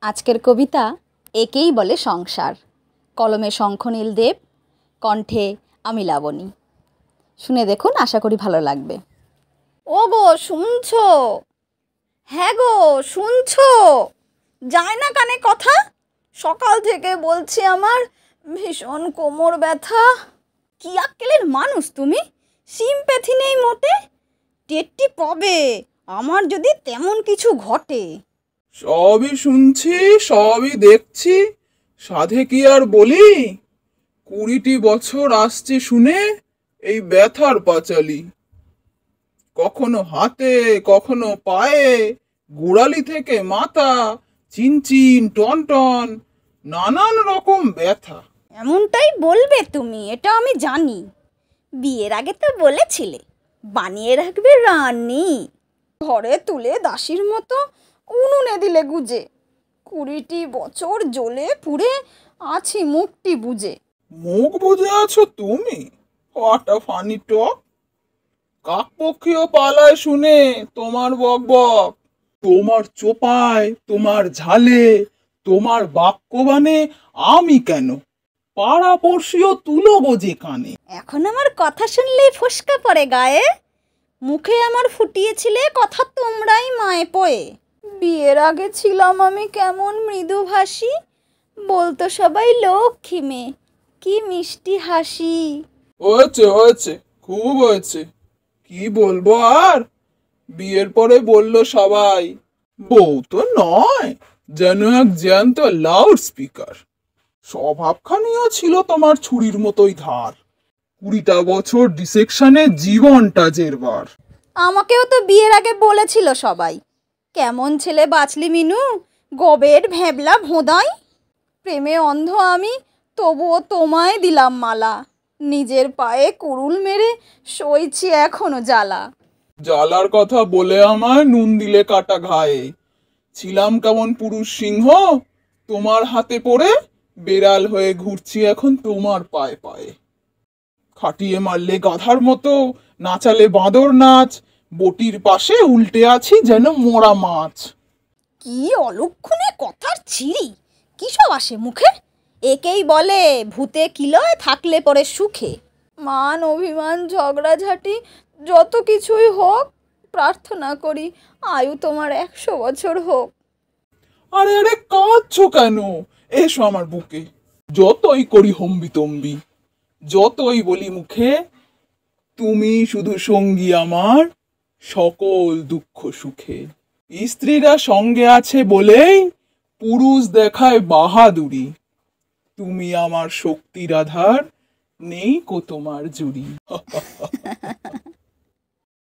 আজকের কবিতা একেই বলে সংসার। কলমে শঙ্খনীল দেব, কণ্ঠে আমি লাবণী। শুনে দেখুন, আশা করি ভালো লাগবে। ও গো শুনছো? হ্যাঁ গো শুনছো? যায় না কানে কথা? সকাল থেকে বলছি আমার ভীষণ কোমর ব্যথা। কি আক্কেলের মানুষ তুমি, সিম্প্যাথি নেই মোটে। টেরটি পাবে আমার যদি তেমন কিছু ঘটে। সবই শুনছি, সবই দেখছি, সাধে কি আর বলি? 20টি বছর আসছে শুনে এই ব্যথার পাঁচালি। কখনো হাতে, কখনো পায়ে, গোড়ালি থেকে মাথা, চিনচিন টনটন, নানান রকম ব্যথা। এমনটাই বলবে তুমি, এটা আমি জানি। বিয়ের আগে তো বলেছিলে বানিয়ে রাখবে রানী, ঘরে তুলে দাসীর মতো উনুনে দিলে গুজে। 20টি বছর জ্বলে পুড়ে আছি মুখটি বুজে। মুখ বুজে আছো তুমি? হোয়াট আ ফানি টক! কাকপক্ষীয় পালায় শুনে তোমার বকবক, তোমার চোপায়, তোমার ঝালে, তোমার বাক্যবাণে আমি কেন? পাড়াপড়শিও তুলো বোঝে কানে। এখন আমার কথা শুনলেই ফোসকা পড়ে গায়ে। মুখে আমার ফুটিয়েছিলে কথা তোমরাই মায়ে পয়ে। বিয়ের আগে ছিলাম আমি কেমন মৃদুভাষী, বলতো সবাই লক্ষ্মী মেয়ে, কি মিষ্টি হাসি। হয়েছে হয়েছে, খুব হয়েছে। কি বলবো আর? বিয়ের পরে বলল সবাই, বউ তো নয়, যেন এক জ্যান্ত লাউড স্পিকার। স্বভাবখানিও ছিল তোমার ছুরির মতোই ধার। 20টা বছর ডিসেকশনে জীবনটা জেরবার। আমাকেও তো বিয়ের আগে বলেছিল সবাই, কেমন ছেলে বাছলি মিনু, গবের ভ্যাবলা ভোঁদাই। প্রেমে অন্ধ আমি, তবুও তোমায় দিলাম মালা। নিজের পায়ে কুড়ুল মেরে সইছি এখনো জ্বালা। জ্বালার কথা বলে আমায় নুন দিলে কাটা ঘায়ে। ছিলাম কেমন পুরুষ সিংহ, তোমার হাতে পড়ে বেড়াল হয়ে ঘুরছি এখন তোমার পায়ে পায়ে। খাটিয়ে মারলে গাধার মতো, নাচালে বাঁদর নাচ, বটির পাশে উল্টে আছি যেন মোরা মাছ। কি অলক্ষণে কথার ছিরি, কি সব আসে মুখে। একেই বলে ভূতে কিলয় থাকলে পরে সুখে। মান অভিমান ঝগড়াঝাটি যত কিছুই হোক, প্রার্থনা করি আয়ু তোমার 100 বছর হোক। আরে আরে কাঁদছো কেন? এসো আমার বুকে। যতই করি হম্বি তম্বি, যতই বলি মুখে, তুমি শুধু সঙ্গী আমার সকল দুঃখ সুখে। স্ত্রীরা সঙ্গে আছে বলেই পুরুষ দেখায় বাহাদুরি। তুমি আমার শক্তির আধার, নেই কো তোমার জুড়ি।